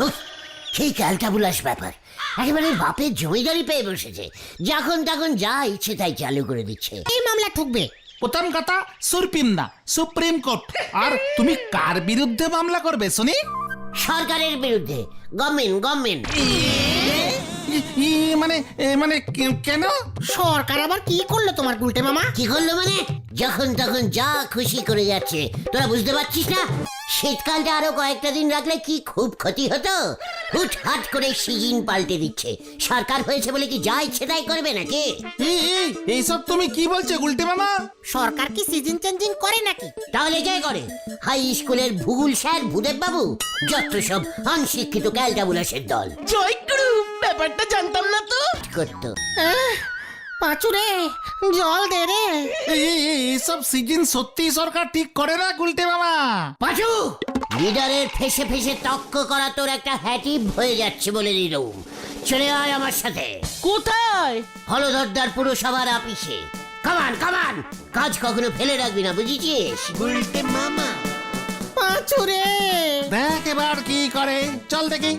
উফ, সেই ক্যালটাবুলাস ব্যাপার, একেবারে বাপের জমিদারি পেয়ে বসেছে, যখন তখন যা ইচ্ছে তাই চালু করে দিচ্ছে। এই মামলা ঠুকবে। প্রথম কথা সুরপিন্দা সুপ্রিম কোর্ট। আর তুমি কার বিরুদ্ধে মামলা করবে শুনি? সরকারের বিরুদ্ধে, গভর্নমেন্ট। মানে কেন? সরকার আবার কি করলো তোমার গুলটে মামা? কি করলো মানে? যখন তখন যা খুশি করে যাচ্ছে, তোরা বুঝতে পারছিস না? শীতকালটা আরো কয়েকটা দিন রাখলে কি খুব ক্ষতি হতো। হুটহাট করে সিজন পাল্টে দিচ্ছে। সরকার হয়েছে বলে কি যা ইচ্ছে তাই করবে নাকি? এইসব তুমি কি বলছো গুলটে মামা? সরকার কি সিজন চেঞ্জিং করে নাকি? তাহলে কে করে? হাই স্কুলের ভূগোল স্যার ভূদেব বাবু, যত সব অনশিক্ষিত ক্যালটাবুলাসের দল জয়গুরু, ব্যাপারটা জানতাম না তো। করতো। পাঁচুরে জল দে রে। এইসব সিজন সত্যি সরকার ঠিক করে না গুলটে মামা। পাঁচু, লিডারের ফেসে ফেসে তক্ক করা তোর একটা হ্যাটিভ হয়ে যাচ্ছে বলে দিলুম। চলে আয় আমার সাথে। কোথায়? হলধরদার পুরসভার অফিসে। কামান কাজ কখনো ফেলে রাখবি না, বুঝেছিস? উল্টে মামা। পাঁচুরে দেখ এবার কি করে, চল দেখি।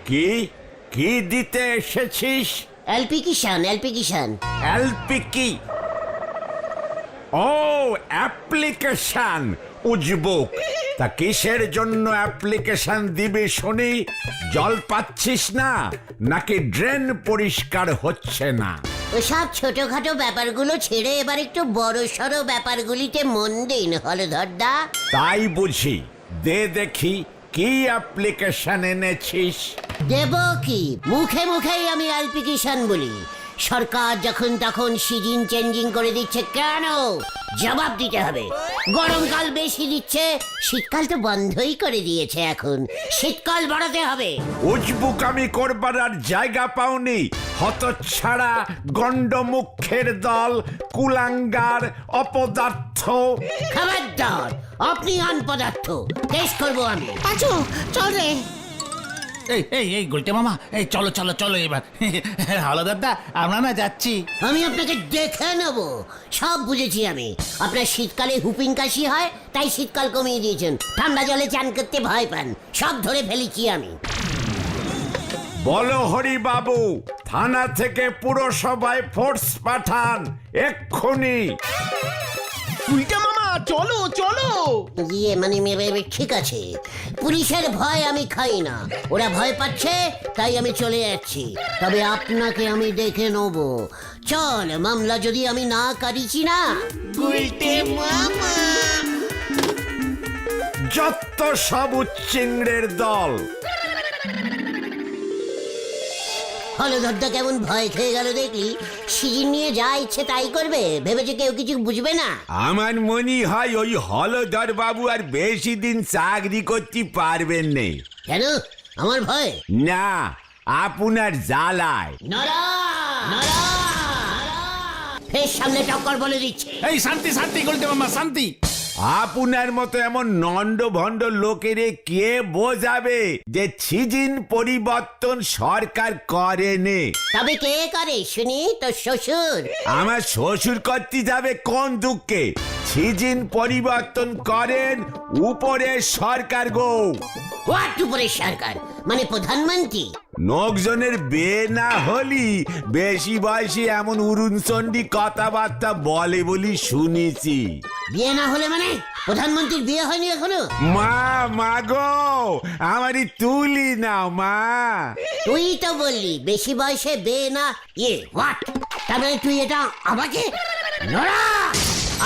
কি কি দিতে এসেছিস? এলপি কিষান। এলপি কি? ও, অ্যাপ্লিকেশন। উজবুক। তা কিসের জন্য অ্যাপ্লিকেশন দিবি শুনি? জল পাচ্ছিস না নাকি ড্রেন পরিষ্কার হচ্ছে না? ওসব ছোটখাটো ব্যাপারগুলো ছেড়ে এবার একটু বড় সড়ো ব্যাপারগুলিতে মন দিন হলধরদা। তাই বুঝি। দে দেখি কি অ্যাপ্লিকেশন এনেছিস। দেব কি? মুখে মুখেই আমি এলপি কিষান বলি। সরকার যখন তখন সিজন চেঞ্জিং করে দিচ্ছে কেন? জবাব দিতে হবে। গরমকাল বেশি দিচ্ছে, শীতকাল তো বন্ধই করে দিয়েছে, এখন শীতকাল বাড়াতে হবে। উজবুকামি করবার আর জায়গা পাওনি। হতচ্ছাড়া গন্ডমুখের দল, কুলাঙ্গার, অপদার্থ। খবরদার, আপনি আন পদার্থ, কেস করবো আমি। পাঁচু চল রে। এই গুলটে মামা, এই চলো এবার। হলো দাদা, আমরা না যাচ্ছি। আমি আপনাকে দেখে নেব, সব বুঝেছি আমি। আপনার শীতকালে হুপিং কাশি হয়, তাই শীতকাল কমিয়ে দিয়েছেন। ঠান্ডা জলে চান করতে ভয় পান, সব ধরে ফেলেছি আমি। বলো হরি বাবু, থানা থেকে পুরসভায় ফোর্স পাঠান এক্ষুনি। উল্টে মামা, চলো চলো। ইয়ে মানে ঠিক আছে, পুলিশের ভয় আমি খাই না। ওরা ভয় পাচ্ছে তাই আমি চলে যাচ্ছি। তবে আপনাকে আমি দেখে নেব। চল, মামলা যদি আমি না কাটিছি না। উল্টে মামা। যত সব উচ্চিংড়ের দল। হলধরদা কেমন ভয় খেয়ে গেল দেখলি? সিজন নিয়ে যা ইচ্ছে তাই করবে, ভেবেছে কেউ কিছু বুঝবে না। আমার মনে হয় ওই হলধর বাবু আর বেশি দিন চাকরি করতে পারবেন না। কেন? আমার ভয়? না, আপনার জ্বালায়। নরা ফের সামনে টক্কর বলে দিচ্ছে। এই শান্তি গুলটে মামা, শান্তি। আপনার মতো এমন নন্ড ভণ্ড লোকেরে কে বোঝাবে যে সিজন পরিবর্তন সরকার করেনি? তবে কে করে শুনি? তোর শ্বশুর। আমার শ্বশুর করতে যাবে কোন দুঃখে? সিজন পরিবর্তন করেন উপরে সরকার গো। হোয়াট উপরে সরকার? মানে প্রধানমন্ত্রী? লোকজনের বিয়ে না হলি বেশি বয়সে এমন উড়ুনচন্ডী কথাবার্তা বলে বলি শুনেছি। বিয়ে না হলে মানে? প্রধানমন্ত্রীর বিয়ে হয়নি এখনো? মা গো, আমারই তুলি নাও মা। তুই তো বললি বেশি বয়সে বিয়ে না। হোয়াট? তার মানে তুই এটা আমাকে? নরা,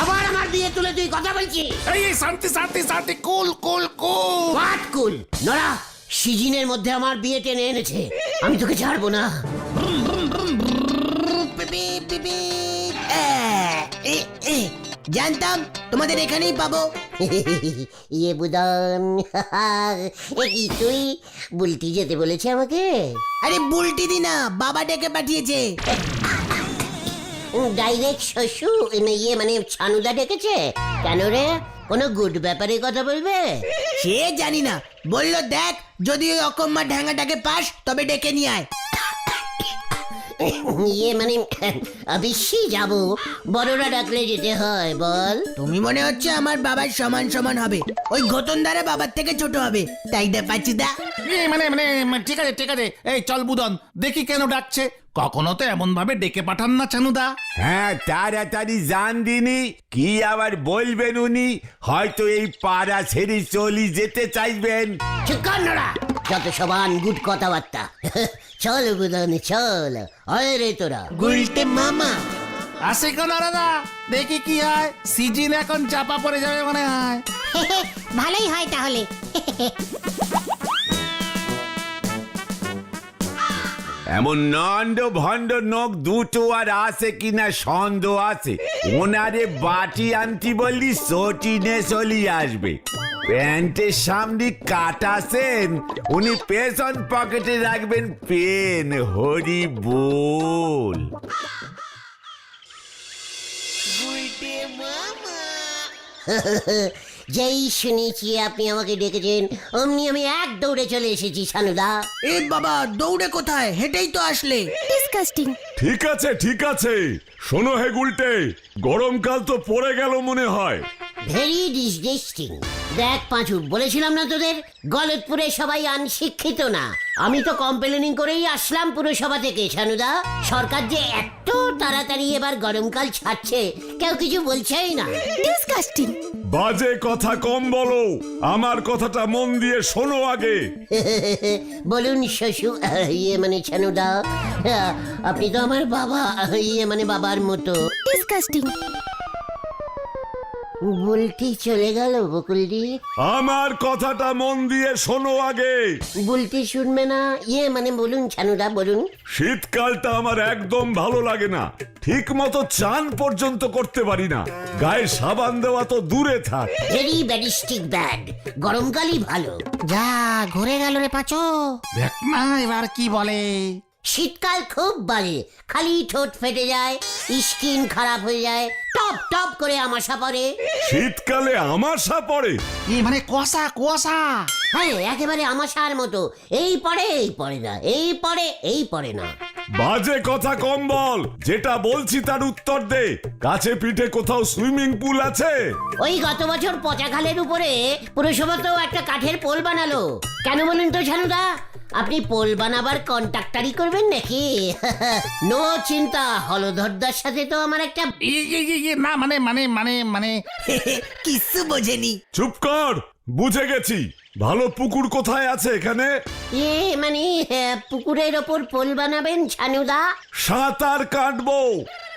আবার আমার বিয়ে তুলে তুই কথা বলছিস? এই শান্তি, কুল। হোয়াট কুল? নরা, সিজনের মধ্যে আমার বিয়ে টেনে এনেছে, আমি তোকে ছাড়বো না। জানতাম তোমাদের এখানেই পাবো। বুদন, কি তুই? বুলটি যেতে বলেছে আমাকে। আরে বুলটি দি না, বাবা ডেকে পাঠিয়েছে। ডাইরেক্ট শ্বশুর মানে ছানুদা ডেকেছে? কেন রে, কোনো গুড ব্যাপারে কথা বলবে? সে জানি না, বললো দেখ যদি ওই অকম্মা ঢ্যাঙ্গাটাকে পাস তবে ডেকে নিয়ে আয়। ইয়ে মানে অবশ্যই যাব, বড়রা ডাকলে যেতে হয় বল। তুমি মনে হচ্ছে আমার বাবার সমান সমান হবে, ওই ঘটন দ্বারা বাবার থেকে ছোট হবে, তাই না পাচুদা? ঠিক আছে ঠিক আছে, এই চল বুদন, দেখি কেন ডাকছে। কখনো তো এমন ভাবে ডেকে পাঠান না চানুদা। হ্যাঁ, তাড়াতাড়ি জান দিনি, কি আবার বলবেন উনি, হয়তো এই পাড়া ছেড়ে চলি যেতে চাইবেন। ঠিক কর নোরা, যত সবান গুড কথাবার্তা। চল বুদন চল, হয় রে তোরা। গুলটে মামা। আসে কেন দাদা, দেখি কি হয়। সিজন এখন চাপা পড়ে যাবে মনে হয়। ভালোই হয় তাহলে। এমন নন্দ ভণ্ড নোক দুটো আর আছে কিনা সন্দেহ আছে। ওনারে বাটি আনতি বললি সটিনে চলি আসবে। প্যান্টের সামনে কাটাছেন, উনি পেছন পকেটে রাখবেন পেন। হরি বল। যেই শুনেছি আপনি আমাকে ডেকেছেন, অমনি আমি এক দৌড়ে চলে এসেছি সানুদা। এ বাবা, দৌড়ে কোথায়, হেঁটেই তো আসলে। ডিসকাস্টিং। ঠিক আছে ঠিক আছে, শোনো হে গুলটে, গরমকাল তো পড়ে গেল মনে হয়। ভেরি ডিসগেস্টিং। দেখ পাঁচু, বলেছিলাম না তোদের, গলতপুরে সবাই আনশিক্ষিত না। আমি তো কমপ্লেনিং করেই আসলাম পুরসভা থেকে সানুদা। সরকার যে এত তাড়াতাড়ি এবার গরমকাল ছাড়ছে, কেউ কিছু বলছেই না। ডিসকাস্টিং। বাজে কথা কম বলো, আমার কথাটা মন দিয়ে শোনো আগে। বলুন শ্বশুর, ইয়ে মানে ছানুদা, আপনি তো আমার বাবা, ইয়ে মানে বাবার মতো। ডিসকাস্টিং। বুলটি চলে গেল বকুলদি। আমার কথাটা মন দিয়ে শোনো আগে। বুলটি শুনবে না, ইয়ে মানে বলুন ছানুদা বলুন। শীতকালটা আমার একদম ভালো লাগে না, ঠিক মতো চান পর্যন্ত করতে পারি না, গায়ে সাবান দেওয়া তো দূরে থাক। Very ব্যাডিস্টিক bad. গরমকালই ভালো। যা ঘুরে গেল রে পাঁচু। দেখ না এবার কি বলে। শীতকাল খুব বাজে, খালি ঠোঁট ফেটে যায়, স্কিন খারাপ হয়ে যায়, টপ টপ করে আমাশা পড়ে। শীতকালে আমাশা পড়ে? মানে কুয়াশা কুয়াশা। হ্যাঁ, একেবারে আমাশার মতো, এই পড়ে এই পড়ে না, এই পড়ে এই পড়ে না। বাজে কথা কম বল, যেটা বলছি তার উত্তর দে। কাছে পিঠে কোথাও সুইমিং পুল আছে? ওই গত বছর পচাখালের উপরে পুরসভা তো একটা কাঠের পোল বানালো। কেন বলুন তো ছানুদা, আপনি পোল বানাবার কন্ট্রাক্টারি করবেন নাকি? নো চিন্তা, হলধরদার সাথে তো আমার একটা না মানে কিচ্ছু বোঝেনি। চুপ কর, বুঝে গেছি। ভালো পুকুর কোথায় আছে এখানে? ইয়ে মানে পুকুরের ওপর পোল বানাবেন ছানুদা? সাঁতার কাটবো।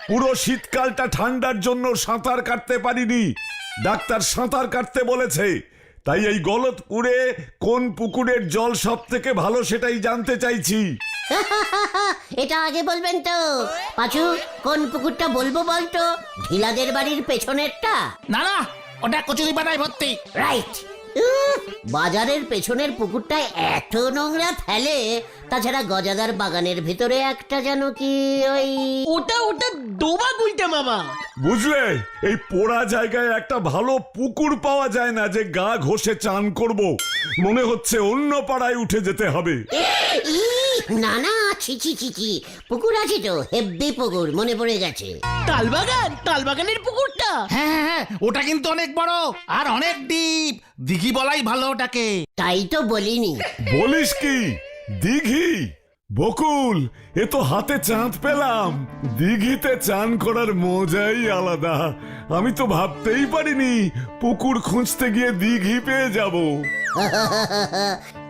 পুরো শীতকালটা ঠান্ডার জন্য সাঁতার কাটতে পারিনি, ডাক্তার সাঁতার কাটতে বলেছে। তাই এই গলতপুরে কোন পুকুরের জল সব থেকে ভালো সেটাই জানতে চাইছি। এটা আগে বলবেন তো পাঁচু, কোন পুকুরটা বলবো বলতো? ঢিলাদের বাড়ির পেছনেরটা? না না, ওটা কচুরি পানায় ভর্তি। রাইট। বাজারের পেছনের পুকুরটায় এত নোংরা ফেলে, তাছাড়া গজাদার বাগানের ভিতরে একটা যেন কি ওই ওটা ডোবা গুলটে মামা। বুঝলে, এই পোড়া জায়গায় একটা ভালো পুকুর পাওয়া যায় না যে গা ঘষে চান করব। মনে হচ্ছে অন্য পাড়ায় উঠে যেতে হবে। ই, না না, ছিছি ছিছি, পুকুর আছে তো, হেব্বি পুকুর, মনে পড়ে গেছে। তালবাগানের পুকুরটা। হ্যাঁ, ওটা কিন্তু অনেক বড় আর অনেক ডিপ। দিঘি বলাই ভালো ওটাকে। তাই তো বলিনি। বলিস কি, দিঘি? বকুল, এ তো হাতে চাঁদ পেলাম। দিঘিতে চান করার মজাই আলাদা। আমি তো ভাবতেই পারিনি পুকুর খুঁজতে গিয়ে দিঘি পেয়ে যাব।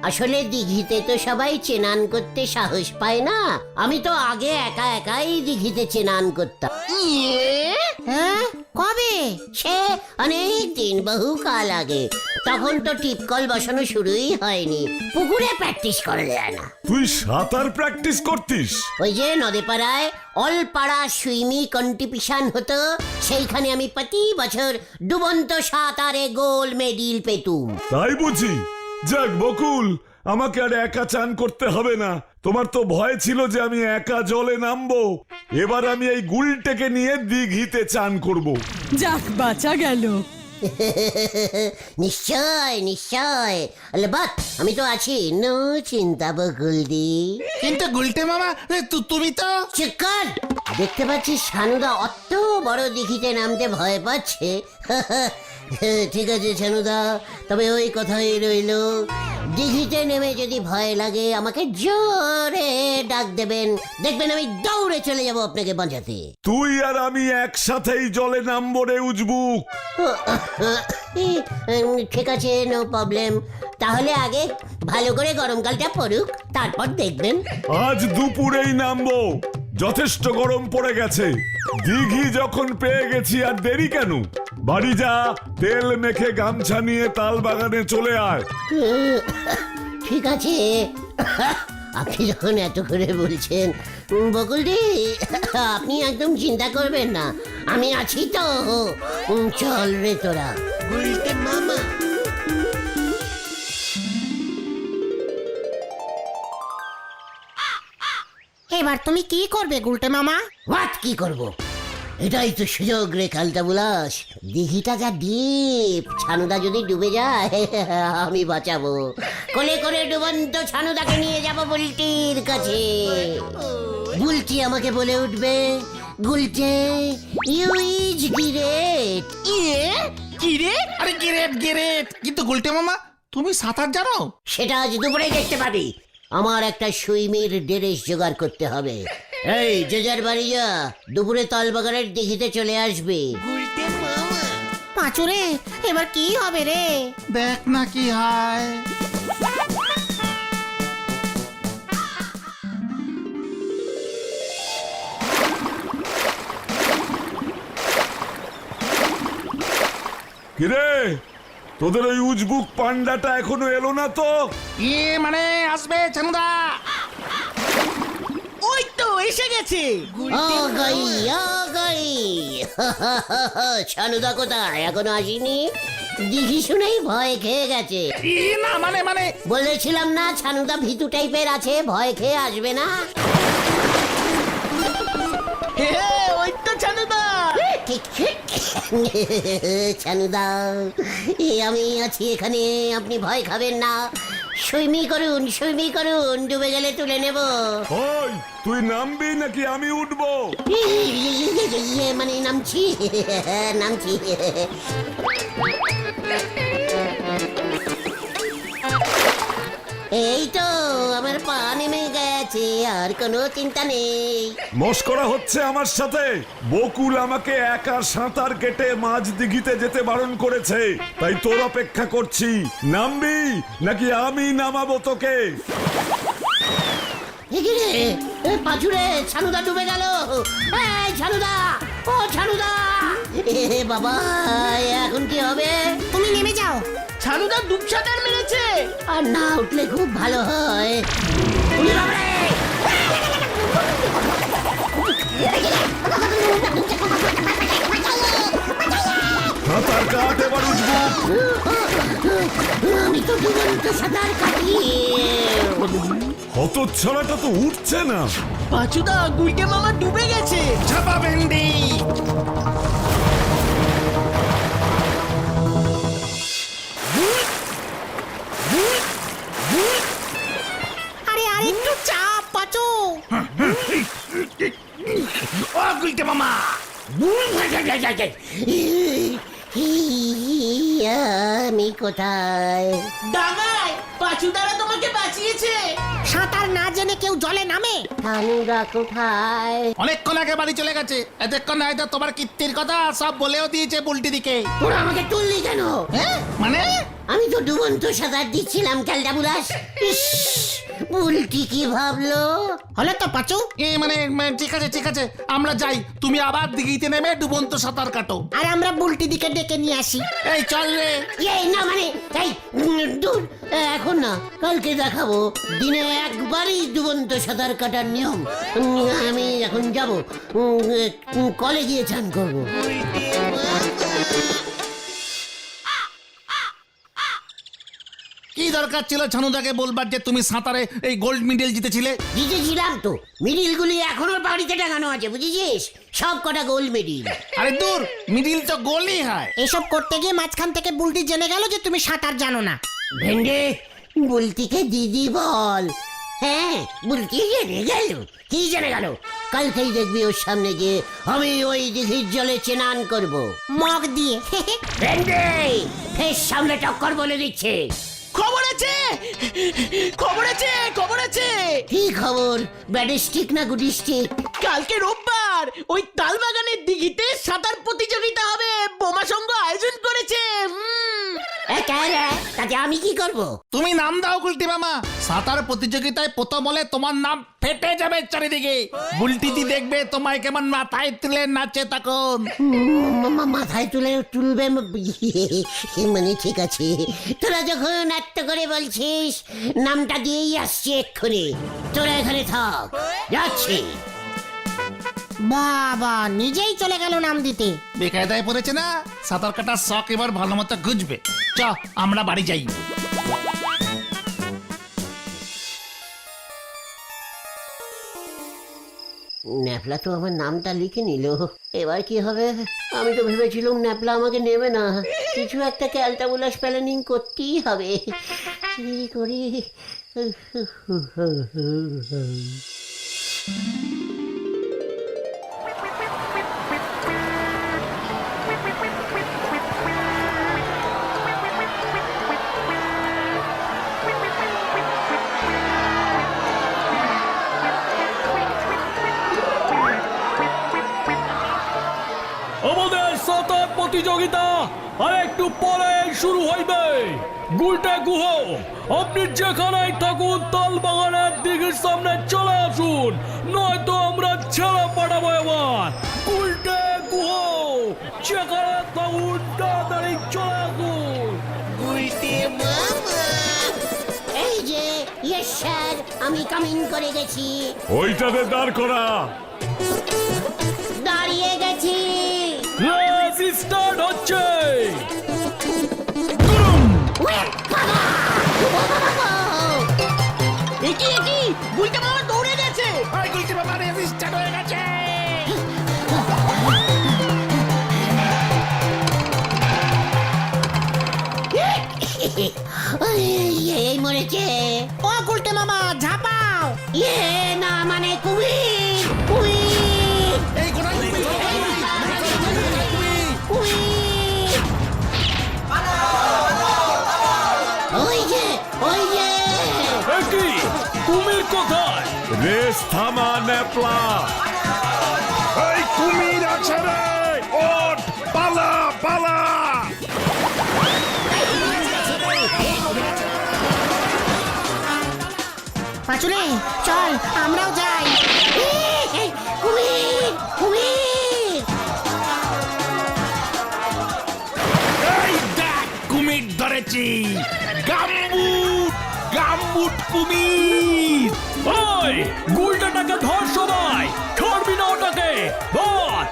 আসলে দিঘিতে তো সবাই চেনান করতে সাহস পায় না। আমি তো আগে একা একাই দিঘিতে চেনান করতাম। হ্যাঁ, কবে? সে অনেক দিন, বহু কাল আগে। তখন তো টিপকল বসানো শুরুই হয়নি, পুকুরে প্র্যাকটিস করা যায় না। তুই সাঁতার প্র্যাকটিস করতিস? ওই যে নদে পাড়ায় অল পাড়া সুইমি কম্পিটিশন হতো, সেইখানে আমি প্রতি বছর ডুবন্ত সাঁতারে গোল্ড মেডেল পেতুম। তাই বুঝি? যাক বকুল, আমাকে আর একা চান করতে হবে না। তোমার তো ভয় ছিল যে আমি একা জলে নামবো। এবার আমি এই গুলটেকে নিয়ে দিঘিতে চান করব। যাক বাঁচা গেল। নিশ্চয় নিশ্চয় আলবাত আমি তো আছি, নো চিন্তা বকুলদি। কিন্তু গুলটে মামা তুমি তো চিৎকার! দেখতে পাচ্ছি সানুদা অত বড় দিঘিতে নামতে ভয় পাচ্ছে। ঠিক আছে সানুদা, তবে ওই কথাই রইলো, দিঘিতে নেমে যদি ভয় লাগে আমাকে জোরে ডাক দেবেন, দেখবেন আমি দৌড়ে চলে যাব আপনাকে বাঁচাতে। তুই আর আমি একসাথেই জলে নামবো রে উজবুক। ঠিক আছে, নো প্রবলেম। তাহলে আগে ভালো করে গরমকালটা পড়ুক, তারপর দেখবেন। আজ দুপুরেই নামবো, যথেষ্ট গরম পড়ে গেছে। দিঘি যখন পেয়ে গেছি আর দেরি কেন? বাড়ি যা, তেল মেখে গামছা নিয়ে তাল বাগানে চলে আয়। ঠিক আছে, আপনি যখন এত করে বলছেন বকুলদি, আপনি একদম চিন্তা করবেন না, আমি আছি তো। চল রে তোরা। মামা এবার তুমি কি করবে গুলটে মামা? হোয়াট কি করব? এটাই তো সুযোগ রে কালটা বুলাস। দিঘিটা যা ডিপ, ছানুদা যদি ডুবে যায় আমি বাঁচাবো। কোলে করে ডুবন্ত ছানুদাকে নিয়ে যাব বুলটির কাছে। বুলটি আমাকে বলে উঠবে, গুলটে ইউ ইজ গ্রেট। আরে গিরেট গিরেট। কিন্তু গুলটে মামা তুমি সাঁতার জানো? সেটা আজ দুপুরে দেখতে পাবি। আমার একটা সুইমির ড্রেস জোগাড় করতে হবে। এই যে যার বাড়ি যা, দুপুরে তালবাগানের দিঘিতে চলে আসবে। পাঁচুরে, এবার কি হবে রে? দেখ না কি হয়। কিরে, তোদের ওই উজবুক পান্ডাটা এখনো এলো না তো? মানে আসবে ছানুদা। ওই তো এসে গেছে। ও গাই, ও গাই। ছানুদা কোথায়? এখনো আসেনি? দিঘি শুনেই ভয় খেয়ে গেছে। না মানে বলেছিলাম না ছানুদা ভীতু টাইপের আছে, ভয় খেয়ে আসবে না। ওই তো ছানুদা। ছানুদা, আমি আছি এখানে, আপনি ভয় খাবেন না। সুইমি করুন, সুইমি করুন, ডুবে গেলে তুলে নেব। ওই তুই নামবি নাকি আমি উঠবো? মানে নামছি, নামছি। এই তো আমার পা নেমে গেছে, আর কোনো চিন্তা নেই। মস্করা হচ্ছে আমার সাথে। বকুল আমাকে একা সাঁতার কেটে মাঝ দিঘিতে যেতে বারণ করেছে, তাই তোর অপেক্ষা করছি। নামবি নাকি আমি নামাবো তোকে? পাঁচুরে, ছানুদা ডুবে গেল। এই ছানুদা, ও ছানুদা, এ বাবা, এখন কি হবে? তুমি নেমে যাও। ছানুদা ডুবসাঁতার মেরেছে। আর না উঠলে খুব ভালো হয়। উনি বাবারে! সাঁতার কাট এবার উজবুক। আমি তো ডুবন্ত সাঁতার কাটি। হতচ্ছাড়াটা তো উঠছে না। পাঁচুদা, গুলটে মামা ডুবে গেছে। ছাপা ভেন্ডি। আরে আরেকটু চাপ পাঁচু। ও গুলটে মামা, আমি কোথায়? ডাঙায় পাঁচুদারা তোমাকে বাঁচিয়েছে। সাঁতার না জেনে কেউ জলে নামে? ছানুদা কোথায়? অনেকক্ষণ আগে বাড়ি চলে গেছে। এতক্ষণ হয়তো তোমার কীর্তির কথা সব বলেও দিয়েছে বুলটি দিকে। তোরা আমাকে তুললি কেন? মানে আমি তো ডুবন্ত সাঁতার দিচ্ছিলাম ক্যালটা বুলাস। ইস, বুলটি কি ভাবলো? হলো তো পাঁচু। মানে ঠিক আছে ঠিক আছে, আমরা যাই, তুমি আবার দিঘিতে নেমে ডুবন্ত সাঁতার কাটো। আর আমরা বুলটি দিকে ডেকে নিয়ে আসি। এই চল রে। এই না মানে, এই দূর, এখন না, কালকে দেখাবো। দিনে একবারই ডুবন্ত সাঁতার কাটার নিয়ম। আমি এখন যাব, কলে গিয়ে চান করবো। কি দরকার ছিল ছানুদাকে বলবার যে তুমি সাঁতারে এই গোল্ড মেডেল জিতেছিলে? জিতেছিলাম তো, মিডিলগুলি এখনো বাড়িতে টাঙানো আছে, বুঝেছিস? সব কটা গোল্ড মেডেল। আরে দূর, মিডিল তো গোলই হয়। এসব করতে গিয়ে মাঝখান থেকে বুলটি জেনে গেল যে তুমি সাঁতার জানো না। ভেন্ডে, বুলটিকে দিদি বল। হ্যাঁ, বুলটি জেনে গেল। কি জেনে গেল? কালকেই দেখবি ওর সামনে গিয়ে আমি ওই দিঘির জলে স্নান করব। মগ দিয়ে। ভেন্ডে, ফের সামনে টক্কর বলে দিচ্ছে। খবর আছে, খবর আছে, খবর আছে। কি খবর? ব্যাডিস্টিক না গুডিস্টিক? কালকে রোববার ওই তালবাগানের দিঘিতে সাঁতার প্রতিযোগিতা হবে, বোমা সংঘ আয়োজন করেছে। তাতে আমি কি করব? তুমি নাম দাও গুলটি মামা, সাঁতার প্রতিযোগিতায় প্রথম হলে তোমার নাম ফেটে যাবে চারিদিকে। বুলটিদি দেখবে তোমায় কেমন মাথায় তুলে নাচে তখন। মাথায় তুলবে মানে ঠিক আছে, তোরা যখন এত করে বলছিস নামটা দিয়েই আসছি এক্ষুনি। তোরা এখানে থাক, যাচ্ছি। বাবা, নিজেই চলে গেল নাম দিতে। বেকায়দায় পড়েছে না, সাঁতার কাটার শখ এবার ভালো মতো গুজবে। চ আমরা বাড়ি যাই। ন্যাপলা তো আমার নামটা লিখে নিল, এবার কি হবে? আমি তো ভেবেছিলাম ন্যাপলা আমাকে নেবে না। কিছু একটা ক্যালটাবুলাস প্ল্যানিং করতেই হবে। কি করি? আমাদের সাঁতার প্রতিযোগিতা আর একটু পরে শুরু হইবে। গুলটে গুহ, আপনি যেখানেই থাকুন তালবাগানের দিঘির সামনে চলে আসুন, নয়তো আমরা ছেড়ে পাঠাবো এবার। গুলটে গুহ, যেখানে থাকুন তাড়াতাড়ি চলে আসুন। এই যে, ইয়েস স্যার, আমি কামিং করে গেছি। ওইটাতে দাঁড় করা। দাঁড়িয়ে গেছি। রেস স্টার্ট হচ্ছে। একি একি, গুলটে মামা দৌড়ে গেছে। ওই গুলটি মামা রেস স্টার্ট হয়ে গেছে। এই মরেছে। ও গুলটে মামা, ঝাপাও। ইয়ে না মানে কুমির, কুমির, এই গোটা কুমির। ওই যে, ওই যে। একি, কুমির কোথায়? রেস থামা ন্যাপলা। এই কুমির আছে রে, ওঠ, পালা পালা। পাঁচুরে, চল আমরাও যাই। কুমির, কুমির। এই দেখ, কুমির ধরেছি। গাম্বুট, গাম্বুট কুমির। ওই গুলটাটাকে ধর সবাই, ছাড়বি না ওটাকে, ধর।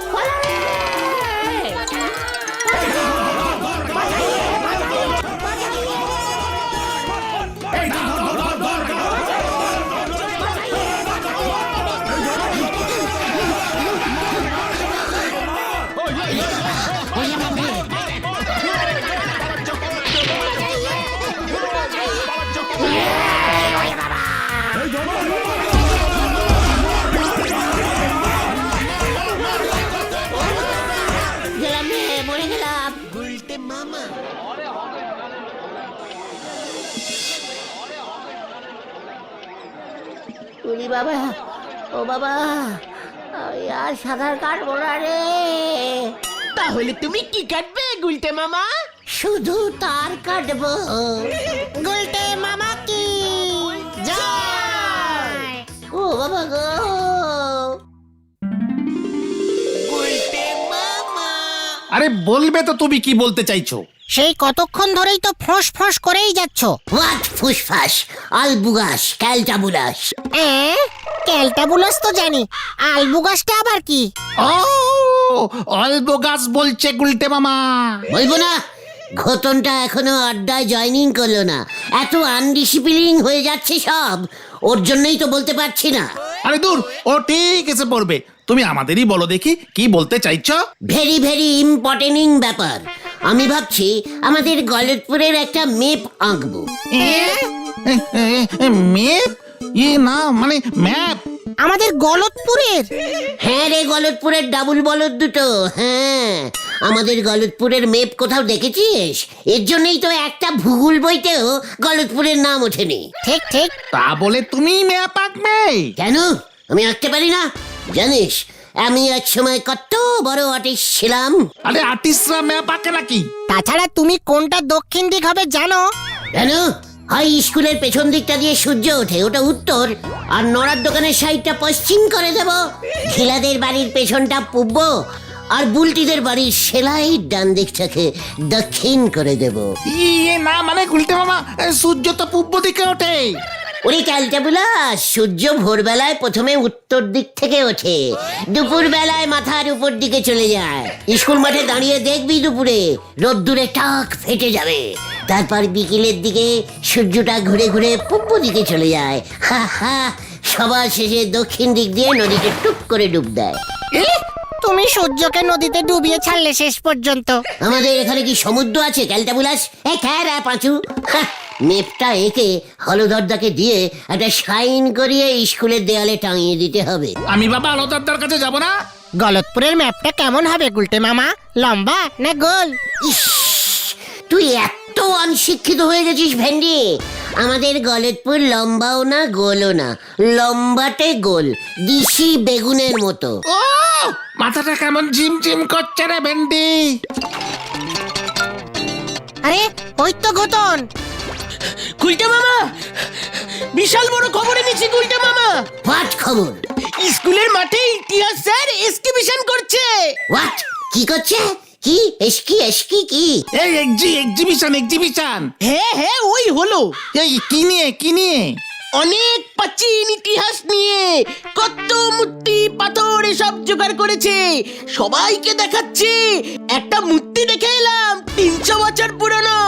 এই ধর, ধর, ধর, ধর, ধর। গেলাম রে, মরে গেলাম। উনি বাবা, ও বাবা, আমি আর সাঁতার কাটবো না রে। তাহলে তুমি কি কাটবে গুলটে মামা? শুধু তার কাটবো। গুলটে মামা কি জয়। ও বাবা গো। আরে বলবে তো তুমি কি বলতে চাইছো? সেই কতক্ষণ ধরেই তো ফোঁস ফোঁস করেই যাচ্ছ। হোয়াট ফুসফাস, আলবুগাস, ক্যালটাবুলাস। ক্যালটাবুলাস তো জানি, আলবুগাসটা আবার কি? ও, অল্প গাছ বলছে গুলটে মামা। বলবো না, ঘটনটা এখনো আড্ডায় জয়েনিং করলো না, এত আনডিসিপ্লিন হয়ে যাচ্ছে সব, ওর জন্যই তো বলতে পারছি না। আরে দূর, ও ঠিক এসে পড়বে। তুমি আমাদেরই বলো দেখি কি বলতে চাইছো। ভেরি ভেরি ইম্পর্টেন্ট ব্যাপার। আমি ভাবছি আমাদের গলতপুরের একটা মেপ আঁকবো। মেপ? না মানে ম্যাপ? আমাদের গলতপুরের? হ্যাঁ রে, গলতপুরের ডাবল বলদ দুটো। হ্যাঁ, আমাদের গলতপুরের মেপ কোথাও দেখেছিস? এর জন্যই তো একটা ভূগোল বইতেও গলতপুরের নাম ওঠেনি। ঠিক ঠিক। তা বলে তুমি ম্যাপ আঁকবে? কেন, আমি আঁকতে পারি না? জানিস আমি এক সময় কত বড় আর্টিস্ট ছিলাম। আরে আর্টিস্টরা ম্যাপ আঁকে নাকি? তাছাড়া তুমি কোনটা দক্ষিণ দিক হবে জানো? কেন? হাই স্কুলের পেছন দিকটা দিয়ে সূর্য ওঠে, ওটা উত্তর, আর নড়ার দোকানের সাইডটা পশ্চিম করে দেব। ঘিলাদের বাড়ির পেছনটা পূর্ব, আর বুলটিদের বাড়ির সেলাইয়ের ডান দিকটাকে দক্ষিণ করে দেব। না মানে গুলটে মামা, সূর্য তো পূর্ব দিকে ওঠে। ওরে ক্যালটাবুলা, সূর্য ভোরবেলায় প্রথমে উত্তর দিক থেকে ওঠে, দুপুর বেলায় মাথার উপর দিকে চলে যায়। স্কুল মাঠে দাঁড়িয়ে দেখবি দুপুরে রোদ্দুরে টাক ফেটে যাবে, তারপর বিকেলের দিকে সূর্যটা ঘুরে ঘুরে পূর্ব দিকে চলে যায়। হা হা, সবার শেষে দক্ষিণ দিক দিয়ে নদীতে টুপ করে ডুব দেয়। তুমি সূর্যকে নদীতে ডুবিয়ে ছাড়লে শেষ পর্যন্ত। আমাদের এখানে কি সমুদ্র আছে ক্যালটাবুলাস? পাঁচু, মেপটা এঁকে হলদরদাকে দিয়ে একটা সাইন করিয়ে স্কুলের দেয়ালে টাঙিয়ে দিতে হবে। আমি বাবা আলোদারদার কাছে যাব না। গলতপুরের ম্যাপটা কেমন হবে গুলটে মামা? লম্বা না গোল? ইস, তুই এত অনশিক্ষিত হয়ে গেছিস ভেন্ডি। আমাদের গলতপুর লম্বাও না গোলও না, লম্বাটে গোল, দিশি বেগুনের মতো। ও মাথাটা কেমন ঝিমঝিম করছে রে ভেন্ডি। আরে ওই তো ঘটন। গুলটে মামা, বিশাল বড় খবর এনেছি গুলটে মামা। হোয়াট খবর? স্কুলের মাঠে ইতিহাস স্যার এক্সিবিশন করছে। হোয়াট? কি করছে? কি এসকি এসকি কি? এই এক্সিবিশন। হ্যাঁ হ্যাঁ, ওই হলো। এই কি নিয়ে? অনেক প্রাচীন ইতিহাস নিয়ে কত মূর্তি পাথর এসব জোগাড় করেছে, সবাইকে দেখাচ্ছে। একটা মূর্তি দেখে এলাম 300 বছর পুরনো।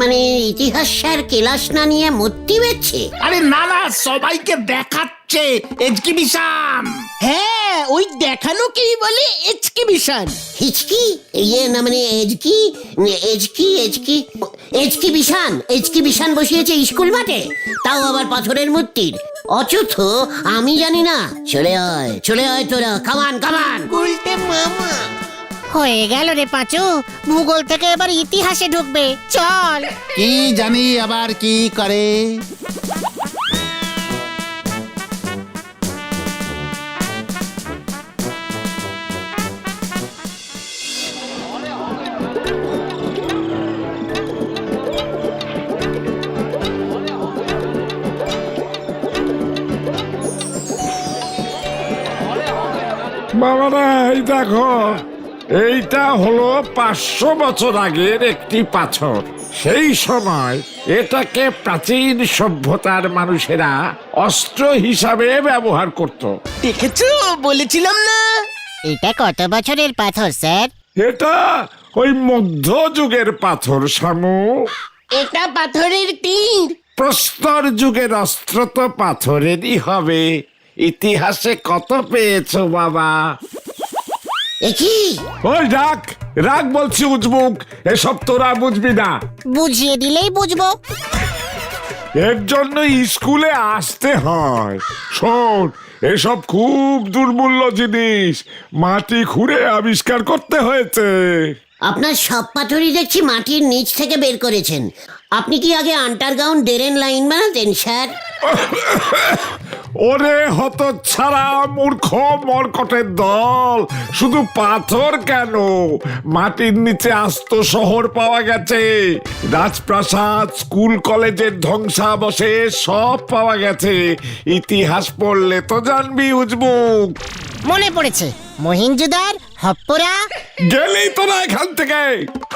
মানে ইতিহাস স্যার ক্লাস না নিয়ে মূর্তি বেচছে? আরে না সবাইকে দেখাচ্ছে এক্সিবিশন। হ্যাঁ, ওই দেখানোকেই বলে এক্সিবিশন। হিচকি? না মানে এজকি বিশান বসিয়েছে স্কুল মাঠে, তাও আবার পাথরের মূর্তির। অচথ আমি জানি না। চলে আয় তোরা, কামান। গুলটে মামা হয়ে গেল রে পাঁচু, ভূগোল থেকে এবার ইতিহাসে ঢুকবে। চল। কি জানি আবার কি করে। বাবারা এই দেখো, এইটা হলো 500 বছর আগের একটি পাথর। সেই সময় এটাকে প্রাচীন সভ্যতার মানুষেরা অস্ত্র হিসাবে ব্যবহার করত। দেখেছো, বলেছিলাম না। এটা কত বছরের পাথর স্যার? এটা ওই মধ্যযুগের পাথর শামু। এটা পাথরের তীর। প্রস্তর যুগের অস্ত্র তো পাথরেরই হবে। ইতিহাসে কত পেয়েছো বাবা। একই ওই রাগ বলছি উজবুক, এসব তোরা বুঝবি না। বুঝিয়ে দিলেই বুঝবো। এর জন্য স্কুলে আসতে হয়। শোন, এসব খুব দুর্মূল্য জিনিস, মাটি খুঁড়ে আবিষ্কার করতে হয়েছে। আপনার সব পাথরই দেখছি মাটির নিচ থেকে বের করেছেন। আপনি কি আগে আন্ডারগ্রাউন্ড ড্রেন লাইন বানাতেন স্যার? ওরে হতচ্ছাড়া মূর্খ মরকটের দল, শুধু পাথর কেন, মাটির নিচে আস্ত শহর পাওয়া গেছে। রাজপ্রাসাদ, স্কুল কলেজের ধ্বংসাবশেষ সব পাওয়া গেছে। ইতিহাস পড়লে তো জানবি উজবুক। মনে পড়েছে, মহিঞ্জুদার, হপ্পরা। গেলেই তো না এখান থেকে।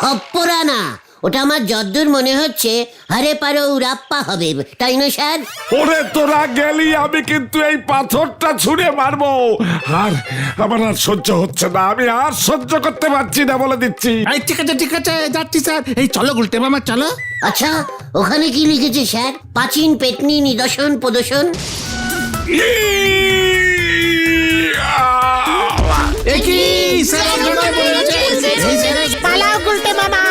হপ্পরা না, ওটা আমার যদ্দূর মনে হচ্ছে হারে পারো উরাপ্পা হবে, তাই না স্যার? ওরে তোরা গেলি, আমি কিন্তু এই পাথরটা ছুঁড়ে মারবো। আর আমার আর সহ্য হচ্ছে না, আমি আর সহ্য করতে পারছি না বলে দিচ্ছি। এই ঠিক আছে যাচ্ছি স্যার। এই চলো গুলটে মামা চলো। আচ্ছা, ওখানে কি লিখেছে স্যার? প্রাচীন পেতনি নিদর্শন প্রদর্শন। একই স্যার জড়ায় পড়েছে। পালাও গুলটে মামা।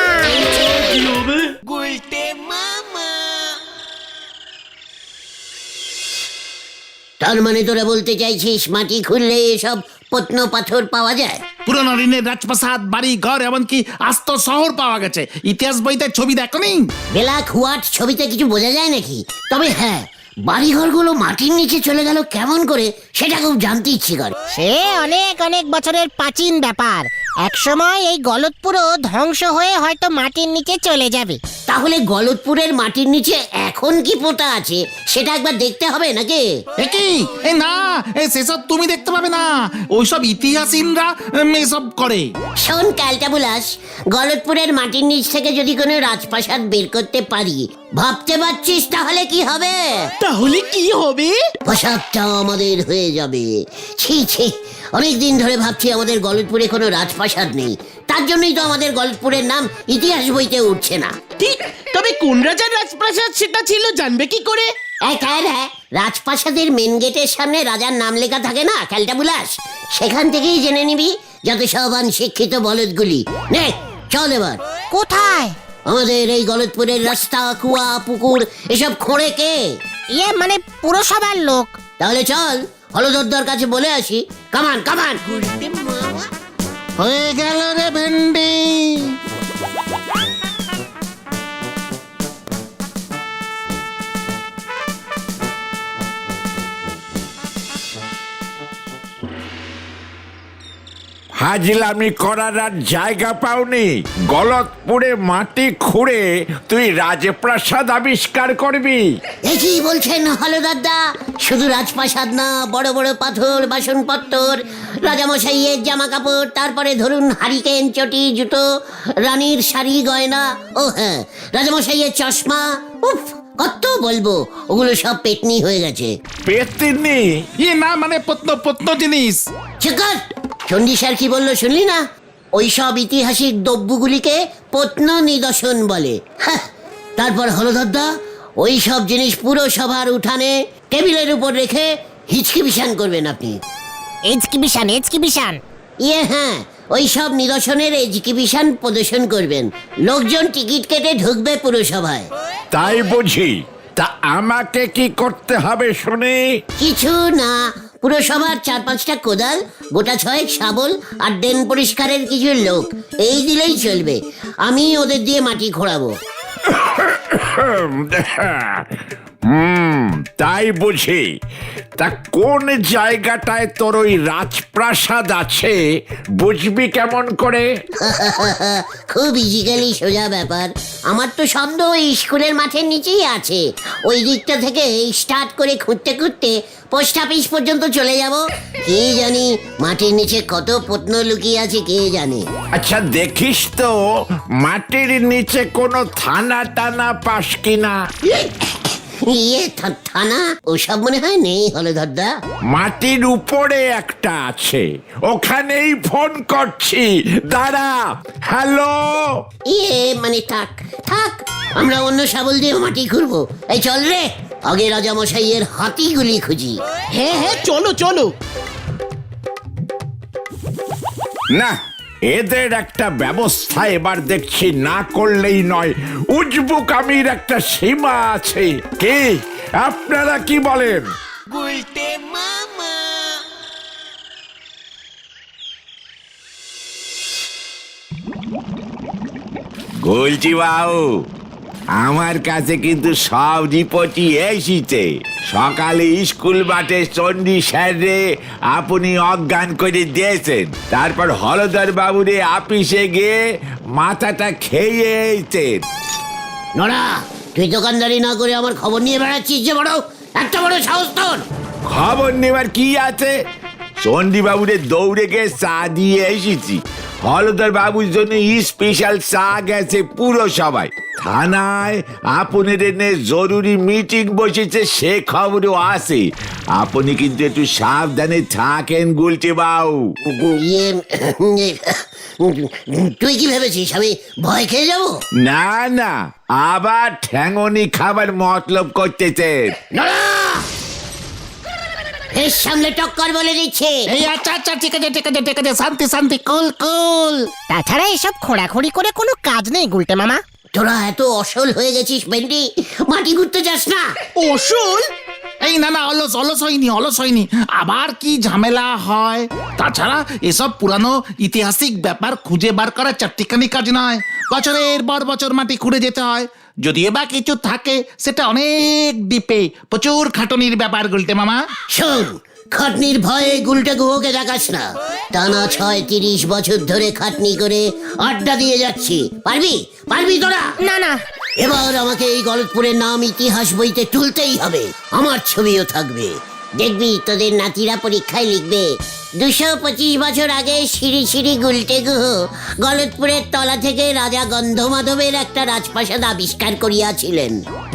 তার মানে তোরা বলতে চাইছিস মাটি খুললে এসব প্রত্ন পাথর পাওয়া যায়? পুরনো ঋণের রাজপ্রাসাদ, বাড়ি ঘর, এমনকি আস্ত শহর পাওয়া গেছে। ইতিহাস বইতে ছবি দেখনি? ব্ল্যাক হোয়াইট ছবিতে কিছু বোঝা যায় নাকি? তবে হ্যাঁ, বাড়িঘরগুলো মাটির নিচে চলে গেল কেমন করে, সেটা খুব জানতে ইচ্ছে করে। সে অনেক অনেক বছরের প্রাচীন ব্যাপার। একসময় এই গলতপুরও ধ্বংস হয়ে হয়তো মাটির নিচে চলে যাবে। তাহলে গলতপুরের মাটির নিচে এখন কি পোতা আছে সেটা একবার দেখতে হবে নাকি? একই এ না, সেসব তুমি দেখতে পাবে না, ওইসব ইতিহাসীনরা এসব করে। শোন ক্যালটাবুলাস, গলতপুরের মাটির নিচ থেকে যদি কোনো রাজপ্রাসাদ বের করতে পারি, ভাবতে পারছিস তাহলে কি হবে? তাহলে কি হবে? প্রাসাদটা আমাদের হয়ে যাবে। ছি ছি, অনেকদিন ধরে ভাবছি আমাদের গলতপুরে কোনো রাজপ্রাসাদ নেই। তার জন্যই তো আমাদের গলতপুরের নাম ইতিহাস বইতে উঠছে না। ঠিক, তবে কোন রাজার রাজপ্রাসাদ সেটা ছিল জানবে কি করে? রাজপ্রাসাদের মেন গেটের সামনে রাজার নাম লেখা থাকে না ক্যালটাবুলাস, সেখান থেকেই জেনে নিবি যত সব শিক্ষিত বলদগুলি। নে চল এবার। কোথায়? আমাদের এই গলতপুরের রাস্তা, কুয়া, পুকুর এসব খোঁড়ে কে? মানে পুরসভার লোক। তাহলে চল হলদরদার কাছে বলে আসি। কামান কামান। হয়ে গেল রে ভেন্ডি। হাজলামি করার আর জায়গা পাওনি? গলতপুরে মাটি খুঁড়ে তুই রাজপ্রাসাদ আবিষ্কার করবি? এ কি বলছেন হলদরদা? শুধু রাজপ্রাসাদ না, বড় বড় পাথর, বাসনপত্র, রাজামশাইয়ের জামা কাপড়, তারপরে ধরুন হারিকেন, চটি, জুতো, রানীর শাড়ি, গয়না, ও হ্যাঁ রাজামশাইয়ের চশমা, উফ কত বলবো, ওগুলো সব পেতনি হয়ে গেছে। পেতনি? না মানে প্রত্ন জিনিস। চিকট! চন্ডী স্যার কি বললো শুনলি না? ওই সব ঐতিহাসিক দ্রব্যগুলিকে প্রত্ন নিদর্শন বলে। হ্যাঁ, তারপর হলদরদা ওই সব জিনিস পুরো সভার উঠানে টেবিলের উপর রেখে হিচকি বিছান করবেন আপনি। এজকিবিশান। হ্যাঁ, ওই সব নিদর্শনের এক্সিবিশন প্রদর্শন করবেন। লোকজন টিকিট কেটে ঢুকবে পুরসভায়। তাই বুঝি? তা আমাকে কি করতে হবে শুনি? কিছু না, পুরসভার 4-5টা কোদাল, গোটা 6 শাবল আর ড্রেন পরিষ্কারের কিছু লোক, এই দিলেই চলবে। আমি ওদের দিয়ে মাটি খোঁড়াবো। তাই বুঝি? তা কোন জায়গাটায় তোর ওই রাজপ্রাসাদ আছে বুঝবি কেমন করে? খুব ইজিক্যালি সোজা ব্যাপার। আমার তো সন্দেহ ওই স্কুলের মাঠের নিচেই আছে। ওই দিকটা থেকে স্টার্ট করে খুঁড়তে খুঁড়তে পোস্ট অফিস পর্যন্ত চলে যাব। কে জানি মাটির নিচে কত প্রত্ন লুকিয়ে আছে, কে জানে। আচ্ছা দেখিস তো মাটির নিচে কোনো থানা টানা পাস কিনা। থানা ওসব মনে হয় নেই হলধরদা। মাটির উপরে একটা আছে, ওখানেই ফোন করছি, দাঁড়া। হ্যালো। মানে থাক থাক, আমরা অন্য শাবল দিয়ে মাটি খুঁড়বো। এই চল রে, আগে রাজামশাইয়ের হাতিগুলি খুঁজি। হ্যাঁ হ্যাঁ চলো চলো। না, এদের একটা ব্যবস্থা এবার দেখছি না করলেই নয়। উজবুকামির একটা সীমা আছে। কি আপনারা কি বলেন? বলছি বাবু, আমার কাছে কিন্তু সব রিপোর্টই এসেছে। সকালে স্কুল মাঠে চণ্ডী স্যারে আপনি অজ্ঞান করে দিয়েছেন, তারপর হলদর বাবুরে আপিসে গিয়ে মাথাটা খেয়েছেন। নড়া, তুই দোকানদারি না করে আমার খবর নিয়ে বেড়াচ্ছিস যে বড়, একটা বড় সাহস তোর। খবর নেবার কি আছে? চণ্ডী বাবুরে দৌড়ে গিয়ে চা দিয়ে এসেছি। হলদর বাবুর জন্য স্পেশাল চা গেছে পুরো সবাই। থানায় আপনাদের এনে জরুরি মিটিং বসেছে, সে খবরও আছে। আপনি কিন্তু একটু সাবধানে থাকেন গুলটে বাবু। ইয়ে তুই কি ভেবেছিস আমি ভয় খেয়ে যাবো? না না, আবার ঠ্যাঙনি খাবার মতলব করতেছে। নড়া! এর সামনে টক্কর বলে দিচ্ছে। এই আচ্ছা আচ্ছা ঠিক আছে ঠিক আছে ঠিক আছে, শান্তি শান্তি, কুল কুল। তাছাড়া এসব খোঁড়াখুড়ি করে কোনো কাজ নেই গুলটে মামা। তোরা এত অসল হয়ে গেছিস ভেন্ডি, মাটি ঘুরতে যাস না। অসুল? এই না না, অলস অলস হয়নি, আবার কি ঝামেলা হয়। তাছাড়া এসব পুরানো ঐতিহাসিক ব্যাপার খুঁজে বার করা চারটিখানি কাজ নয়, বছরের পর বছর মাটি খুঁড়ে যেতে হয়। যদি বা কিছু থাকে সেটা অনেক ডিপে, প্রচুর খাটনির ব্যাপার গুলটে মামা। শোন, খাটনির ভয়ে গুলটে গুহকে দেখাস না। টানা ৩৬ বছর ধরে খাটনি করে আড্ডা দিয়ে যাচ্ছি। পারবি তোরা? না না, এবার আমাকে এই গলতপুরের নাম ইতিহাস বইতে তুলতেই হবে। আমার ছবিও থাকবে। দেখবি তোদের নাতিরা পরীক্ষায় লিখবে ২২৫ বছর আগে সিঁড়ি সিঁড়ি গুলটে গুহ গলতপুরের তলা থেকে রাজা গন্ধমাধবের একটা রাজপ্রাসাদ আবিষ্কার করিয়াছিলেন।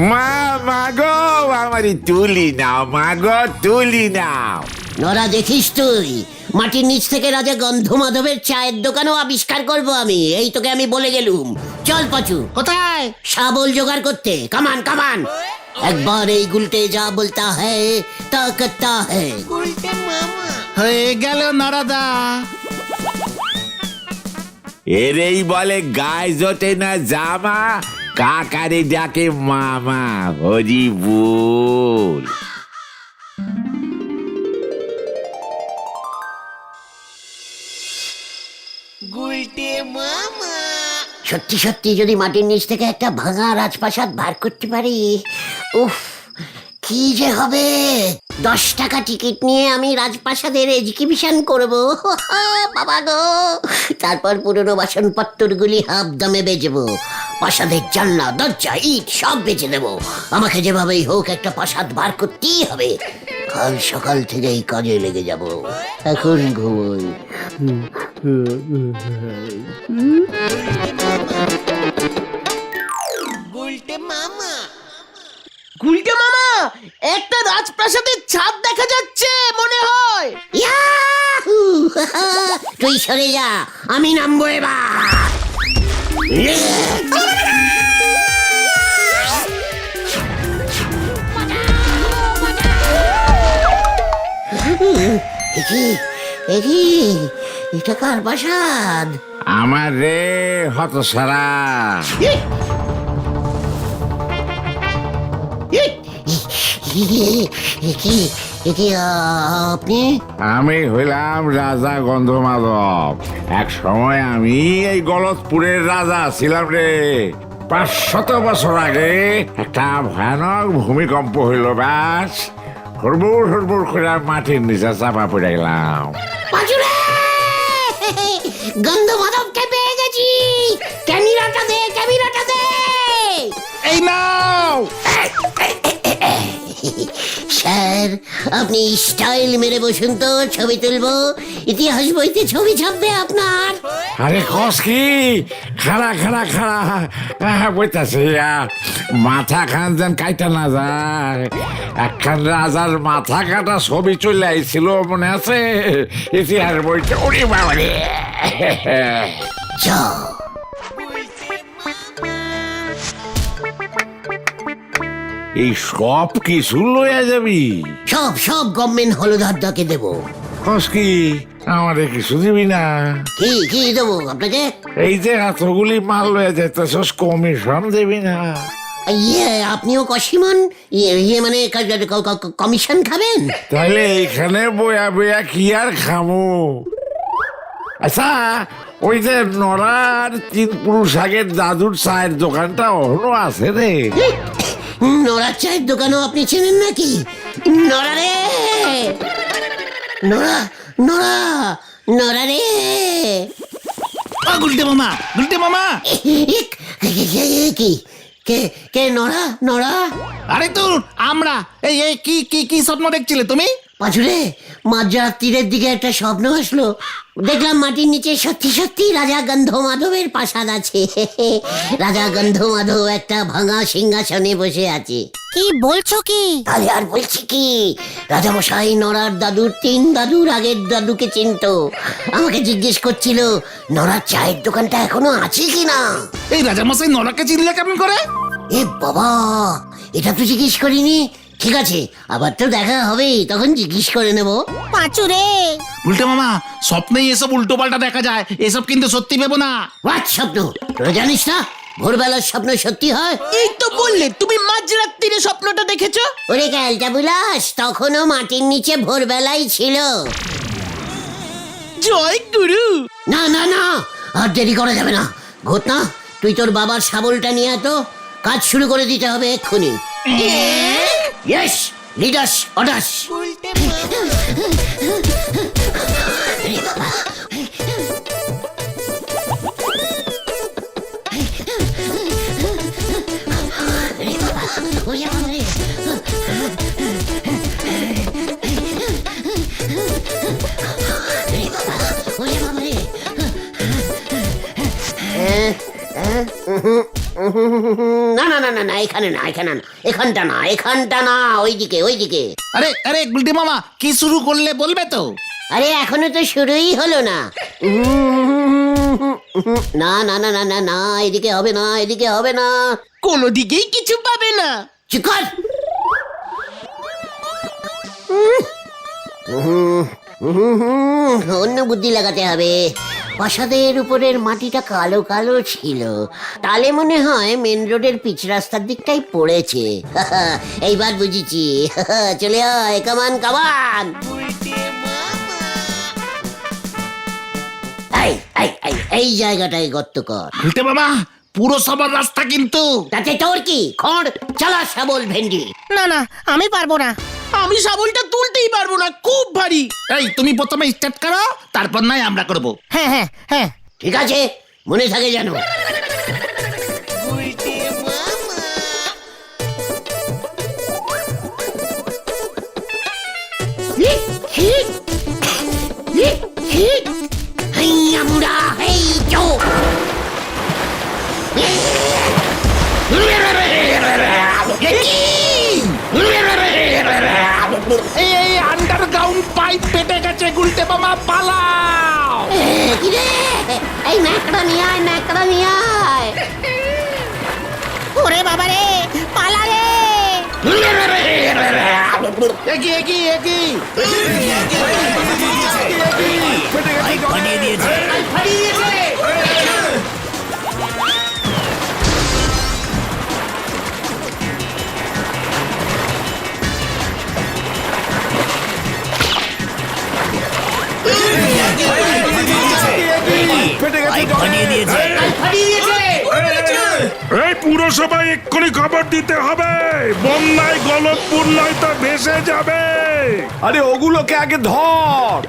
মা গো, আমারই তুলি নাও, মা গো তুলি নাও। নরা দেখিস তুই, মাটির নিচ থেকে রাজা গন্ধমাধবের চায়ের দোকানও আবিষ্কার করব আমি। এই তোকে আমি বলে গেলুম। চল পাচু। কোথায়? শাবল জোগাড় করতে। কামান কামান। একবার এই গুলটে যা বলতা হ্যায় তা করতা হ্যায়। হয়ে গেল নারাদা। এরেই বলে গায়ে জোটে না জামা, কাকারে ডাকে মামা। হরি বল। সত্যি সত্যি যদি মাটির নিচ থেকে একটা ভাঙা রাজপ্রাসাদ বার করতে পারি, উফ কি যে হবে। 10 টাকা টিকিট নিয়ে আমি রাজপ্রাসাদের এক্সিবিশন করব। বাবা গো! তারপর পুরনো বাসনপত্রগুলি হাফ দামে বেচবো। প্রাসাদের জানলা দরজা ইট সব বেচে দেবো। আমাকে যেভাবেই হোক একটা প্রাসাদ বার করতেই হবে। কাল সকাল থেকেই কাজে লেগে যাব। এখন ঘুমোই। গুলটে মামা, একটা রাজপ্রাসাদের ছাদ দেখা যাচ্ছে মনে হয়। ইয়াহু! তুই সরে যা, আমি নামবো এবার। এটা কার প্রাসাদ? আমার রে হতসারা। আপনি? আমি হইলাম রাজা গন্ধমাধব। এক সময় আমি এই গলতপুরের রাজা ছিলাম রে। ৫০০ বছর আগে একটা ভয়ানক ভূমিকম্প হইল, ব্যাস হুড়বুড় হুড়বুড় করে মাটির নিচে চাপা পড়ে গেলাম। গন্ধমাধবকে পেয়ে গেছি। ক্যামেরাটা দে। এই নাও। স্যার, আপনি স্টাইল মেরে বসুন তো, ছবি তুলবো। ইতিহাস বইতে ছবি ছাপবে আপনার। আরে কস কি? খাড়া বইতাছে। মাথা খান যেন কাইটা না যায়। একখান রাজার মাথা কাটা ছবি চলে আইছিল, মনে আছে? ইতিহাস বইতে। ওরে বাবা রে। যাও। এই সব কিছু লইয়া যাবি? সব গভর্নমেন্ট হলদারদাকে দেবো। কস কি? আমারে কিছু দিবি না? কি দেবো আপনাকে? এই যে এতগুলি মাল লইয়া যেতেছস, কমিশন দিবি না? আপনিও কসিমন? মানে কমিশন খাবেন? তাহলে এইখানে বয়া বয়া কি আর খামু? আচ্ছা, ওই যে নড়ার ৩ পুরুষ আগের দাদুর চায়ের দোকানটা অন্য আছে রে? নড়ার চায়ের দোকানও আপনি চেনেন নাকি? নড়া রে, নড়া রে। গুলটে মামা। কে নড়া? আরে তোর আমরা। এই কি স্বপ্ন দেখছিলে তুমি? পাঁচুরে মাঝরাত তীরের দিকে একটা স্বপ্ন আসলো। দেখলাম মাটির নিচে সত্যি সত্যি রাজা গন্ধমাধবের প্রাসাদ আছে। রাজা গন্ধমাধব একটা ভাঙা সিংহাসনে বসে আছে। কি বলছো কি? তাহলে আর বলছি কি, রাজামশাই নরার দাদুর 3 দাদুর আগের দাদুকে চিনতো। আমাকে জিজ্ঞেস করছিল নরার চায়ের দোকানটা এখনো আছে কিনা। এই রাজামশাই নরাকে চিনলে কেমন করে? এ বাবা, এটা তো জিজ্ঞেস করিনি। ঠিক আছে, আবার তো দেখা হবেই, তখন জিজ্ঞেস করে নেব। পাঁচুরে, উল্টে মামা, স্বপ্নেই এসব উল্টো পাল্টা দেখা যায়, এসব কিন্তু সত্যি ভেবো না। হোয়াট স্বপ্ন? তোরা জানিস না ভোরবেলার স্বপ্ন সত্যি হয়? এই তো বললে তুমি মাঝরাত্রিরে স্বপ্নটা দেখেছো। ওরে ক্যালটা বুলাস, তখনও মাটির নিচে ভোরবেলাই ছিল। জয় গুরু। না না না, আর দেরি করা যাবে না। ঘটনা, তুই তোর বাবার শাবলটা নিয়ে আয় তো, কাজ শুরু করে দিতে হবে এক্ষুনি। ইয়েস, লিডাস অর্ডাস। না না না না না, এখানে না, এখানে না, এখানটা না, এখানটা না, ওইদিকে ওইদিকে। আরে আরে গুলটে মামা, কি শুরু করলে বলবে তো? আরে এখনো তো শুরুই হলো না। না না না না না না, এদিকে হবে না, এদিকে হবে না। কোনো দিকেই কিছু পাবে না। চুপ কর। অন্য বুদ্ধি লাগাতে হবে। প্রাসাদের উপরের মাটিটা কালো কালো ছিল, তাহলে মনে হয় মেন রোডের পিচ রাস্তার দিকটাই পড়েছে। এইবার বুঝেছি। চলে আয়, কামান কামান। এই জায়গাটায় গর্ত কর। উল্টে মামা, পুরো সবার রাস্তা কিন্তু। তাতে তোর কি? খড় চালা, শাবল ভেন্ডি। না না, আমি পারবো না। আমি শাবলটা তুলতেই পারবো না, খুব ভারী। এই তুমি প্রথমে স্টার্ট করো, তারপর নয় আমরা করব। হ্যাঁ হ্যাঁ হ্যাঁ। ঠিক আছে, মনে থাকে যেন। মুড়া হেই চো। এই আন্ডারগ্রাউন্ড পাইপ পেটে গেছে, গুলটে মামা পালাও। কিরে, এই ন্যাকড়া নিয়ে আয়, ন্যাকড়া নিয়ে আয়। ওরে বাবা রে, পালা রে। Eggy eggy eggy. এই পুরসভায় এক্ষুনি খবর দিতে হবে, বন্যায় গলতপুর নয়তো ভেসে যাবে। আরে ওগুলোকে আগে ধর।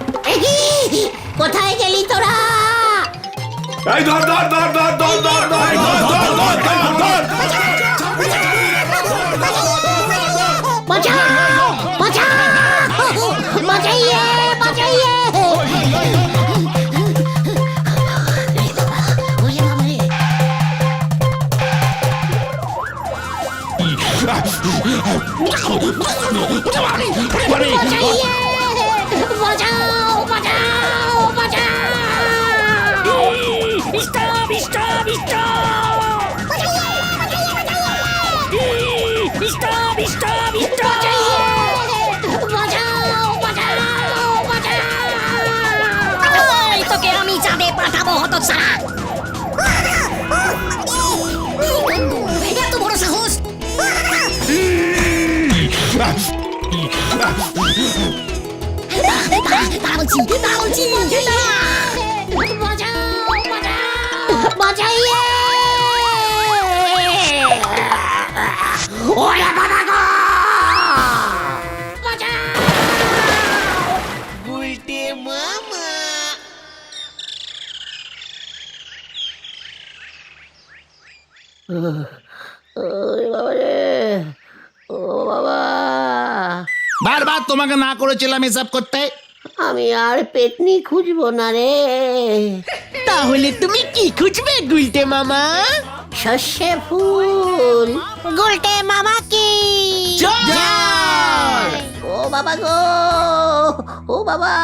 কোথায় গেলি তোরা? এই ধর ধর ধর ধর ধর ধর ধর ধর ধর ধর ধর। বাঁচাও, বাঁচাও, বাঁচাইয়ে, বাঁচাইয়ে। বাঁচাও, বাঁচাও, বাঁচাও। Stop stop stop. Stop stop stop. বাঁচাও, বাঁচাও, বাঁচাও। তোকে আমি চাঁদে পাঠাবো হতো সারা। এত বড় সাহস! বাঁচাইয়ে। ওরে বাবা গো! ওরে বাবা রে, ও বাবা। বারবার তোমাকে না করেছিলাম এসব করতে। আমি আর পেতনি খুঁজবো না রে। তাহলে তুমি কি খুঁজবে গুলটে মামা? সর্ষে ফুল। গুলটে মামা কি জয়! ও বাবা গো, ও বাবা।